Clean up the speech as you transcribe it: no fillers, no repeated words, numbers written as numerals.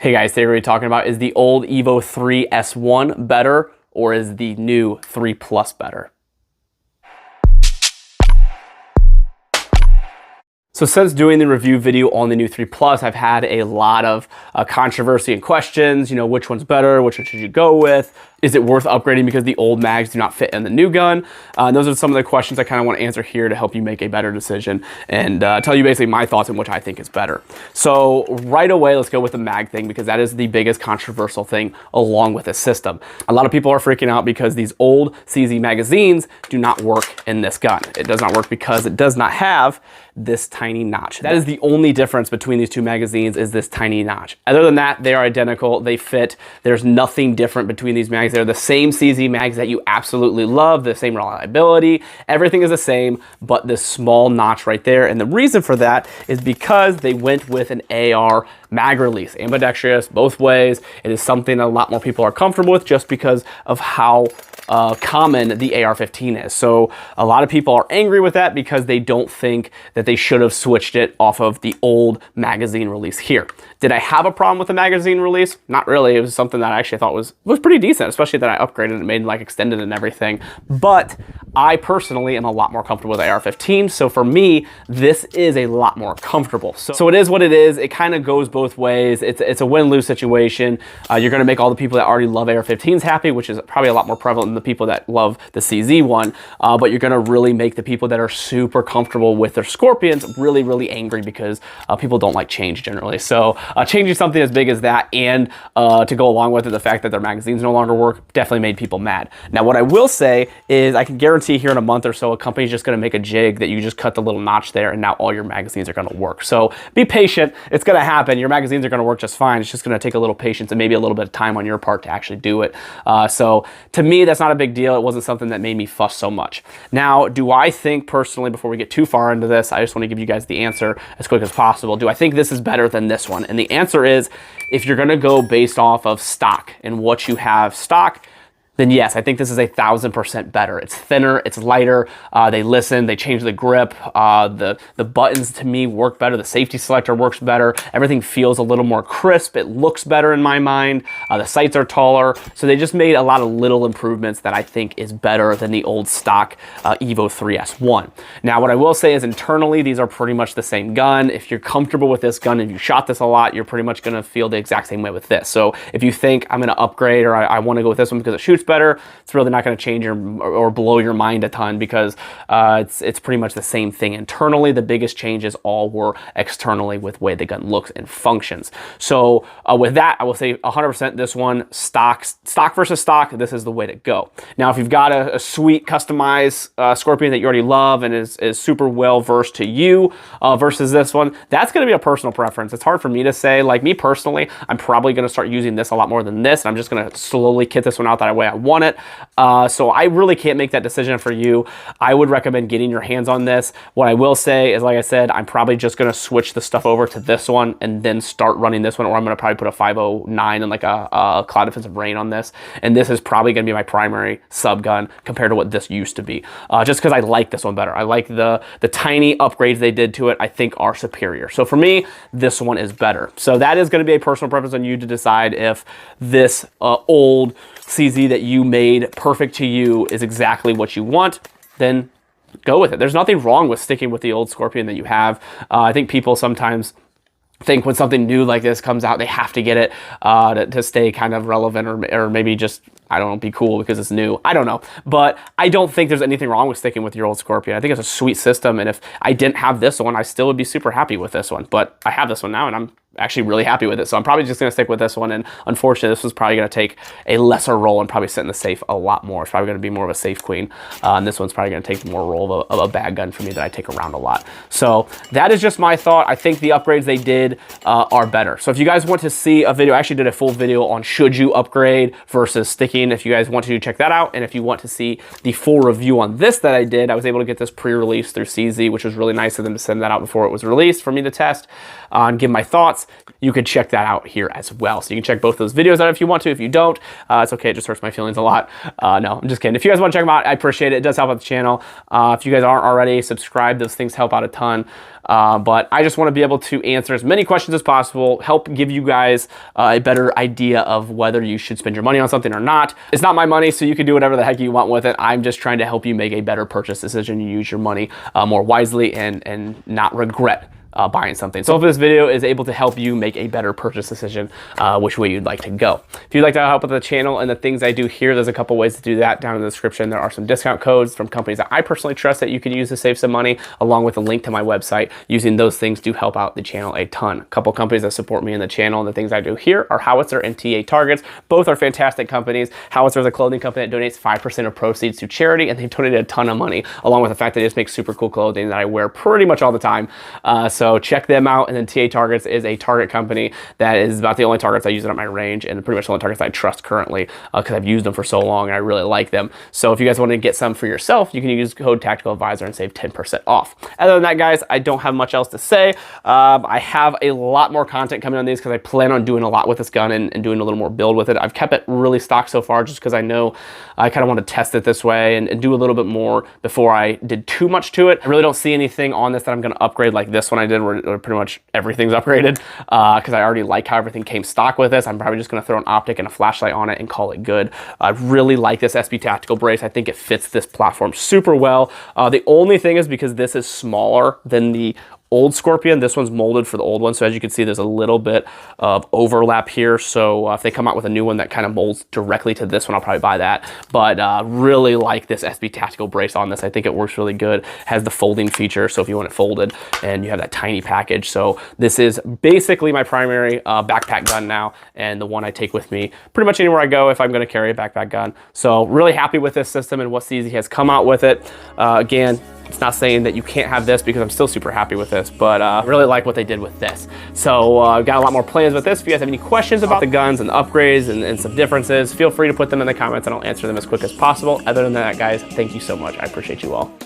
Hey guys, today we're going to be talking about, is the old EVO 3 S1 better or is the new 3 Plus better? So since doing the review video on the new 3 Plus, I've had a lot of controversy and questions. You know, which one's better? Which one should you go with? Is it worth upgrading because the old mags do not fit in the new gun? And those are some of the questions I kind of want to answer here to help you make a better decision and tell you basically my thoughts on which I think is better. So right away, let's go with the mag thing because that is the biggest controversial thing along with the system. A lot of people are freaking out because these old CZ magazines do not work in this gun. It does not work because it does not have this tiny notch. That is the only difference between these two magazines, is this tiny notch. Other than that, they are identical. They fit. There's nothing different between these mags. They're the same CZ mags that you absolutely love, the same reliability. Everything is the same, but this small notch right there. And the reason for that is because they went with an AR mag release, ambidextrous, both ways. It is something that a lot more people are comfortable with just because of how common the AR-15 is. So a lot of people are angry with that because they don't think that they should have switched it off of the old magazine release here. Did I have a problem with the magazine release? Not really. It was something that I actually thought was pretty decent, especially that I upgraded and made like extended and everything. But I personally am a lot more comfortable with AR-15. So for me, this is a lot more comfortable. So it is what it is. It kind of goes both ways. It's a win-lose situation. You're going to make all the people that already love AR-15s happy, which is probably a lot more prevalent than the people that love the CZ one. But you're going to really make the people that are super comfortable with their Scorpions really, really angry because people don't like change generally. So changing something as big as that and to go along with it, the fact that their magazines no longer work definitely made people mad. Now, what I will say is I can guarantee here in a month or so, a company's just going to make a jig that you just cut the little notch there and now all your magazines are going to work. So be patient. It's going to happen. Your magazines are going to work just fine. It's just going to take a little patience and maybe a little bit of time on your part to actually do it. So to me, that's not a big deal. It wasn't something that made me fuss so much. Now, do I think personally, before we get too far into this, I just want to give you guys the answer as quick as possible. Do I think this is better than this one? And the answer is, if you're going to go based off of stock and what you have stock, then yes, I think this is 1,000% better. It's thinner, it's lighter, they listen, they change the grip, the buttons to me work better, the safety selector works better, everything feels a little more crisp, it looks better in my mind, the sights are taller, so they just made a lot of little improvements that I think is better than the old stock EVO 3 S1. Now, what I will say is internally, these are pretty much the same gun. If you're comfortable with this gun and you shot this a lot, you're pretty much gonna feel the exact same way with this. So if you think I'm gonna upgrade or I wanna go with this one because it shoots better, it's really not going to change or blow your mind a ton because it's pretty much the same thing internally. The biggest changes all were externally with the way the gun looks and functions. So with that, I will say 100% this one, stock versus stock, this is the way to go. Now, if you've got a sweet customized Scorpion that you already love and is super well versed to you versus this one, that's going to be a personal preference. It's hard for me to say. Like me personally, I'm probably going to start using this a lot more than this, and I'm just going to slowly kit this one out that way I want it. So I really can't make that decision for you. I would recommend getting your hands on this. What I will say is, like I said, I'm probably just going to switch the stuff over to this one and then start running this one, or I'm going to probably put a 509 and like a Cloud Defensive Rain on this. And this is probably going to be my primary sub gun compared to what this used to be, just because I like this one better. I like the tiny upgrades they did to it, I think are superior. So for me, this one is better. So that is going to be a personal preference on you to decide if this old CZ that you made perfect to you is exactly what you want, then go with it. There's nothing wrong with sticking with the old Scorpion that you have. I think people sometimes think when something new like this comes out, they have to get it to stay kind of relevant or maybe just, I don't know, be cool because it's new. I don't know. But I don't think there's anything wrong with sticking with your old Scorpion. I think it's a sweet system. And if I didn't have this one, I still would be super happy with this one. But I have this one now and I'm actually really happy with it. So I'm probably just going to stick with this one. And unfortunately, this was probably going to take a lesser role and probably sit in the safe a lot more. It's probably going to be more of a safe queen. And this one's probably going to take more role of a bag gun for me that I take around a lot. So that is just my thought. I think the upgrades they did are better. So if you guys want to see a video, I actually did a full video on should you upgrade versus sticking. If you guys want to check that out. And if you want to see the full review on this that I did, I was able to get this pre-released through CZ, which was really nice of them to send that out before it was released for me to test and give my thoughts. thoughts, you could check that out here as well. So you can check both those videos out if you want to. If you don't, it's okay. It just hurts my feelings a lot. No, I'm just kidding. If you guys want to check them out, I appreciate it. It does help out the channel. If you guys aren't already, subscribe. Those things help out a ton. But I just want to be able to answer as many questions as possible, help give you guys a better idea of whether you should spend your money on something or not. It's not my money, so you can do whatever the heck you want with it. I'm just trying to help you make a better purchase decision. You use your money more wisely and not regret buying something. So if this video is able to help you make a better purchase decision, which way you'd like to go. If you'd like to help with the channel and the things I do here, there's a couple ways to do that down in the description. There are some discount codes from companies that I personally trust that you can use to save some money, along with a link to my website. Using those things do help out the channel a ton. A couple companies that support me in the channel and the things I do here are Howitzer and TA Targets. Both are fantastic companies. Howitzer is a clothing company that donates 5% of proceeds to charity, and they've donated a ton of money, along with the fact that they just make super cool clothing that I wear pretty much all the time. So check them out. And then TA Targets is a Target company that is about the only Targets I use at my range, and pretty much the only Targets I trust currently, because I've used them for so long and I really like them. So if you guys want to get some for yourself, you can use code Tactical Advisor and save 10% off. Other than that, guys, I don't have much else to say. I have a lot more content coming on these because I plan on doing a lot with this gun and doing a little more build with it. I've kept it really stocked so far just because I know I kind of want to test it this way and do a little bit more before I did too much to it. I really don't see anything on this that I'm going to upgrade like this one I did, where pretty much everything's upgraded, because I already like how everything came stock with this. I'm probably just going to throw an optic and a flashlight on it and call it good. I really like this SB Tactical brace. I think it fits this platform super well. The only thing is, because this is smaller than the old Scorpion, this one's molded for the old one. So as you can see, there's a little bit of overlap here. So if they come out with a new one that kind of molds directly to this one, I'll probably buy that. But really like this SB Tactical brace on this. I think it works really good. Has the folding feature, so if you want it folded, and you have that tiny package. So this is basically my primary backpack gun now, and the one I take with me pretty much anywhere I go if I'm going to carry a backpack gun. So really happy with this system and what CZ has come out with it. Again, it's not saying that you can't have this, because I'm still super happy with this, but I really like what they did with this. So I've got a lot more plans with this. If you guys have any questions about the guns and the upgrades and some differences, feel free to put them in the comments and I'll answer them as quick as possible. Other than that, guys, thank you so much. I appreciate you all.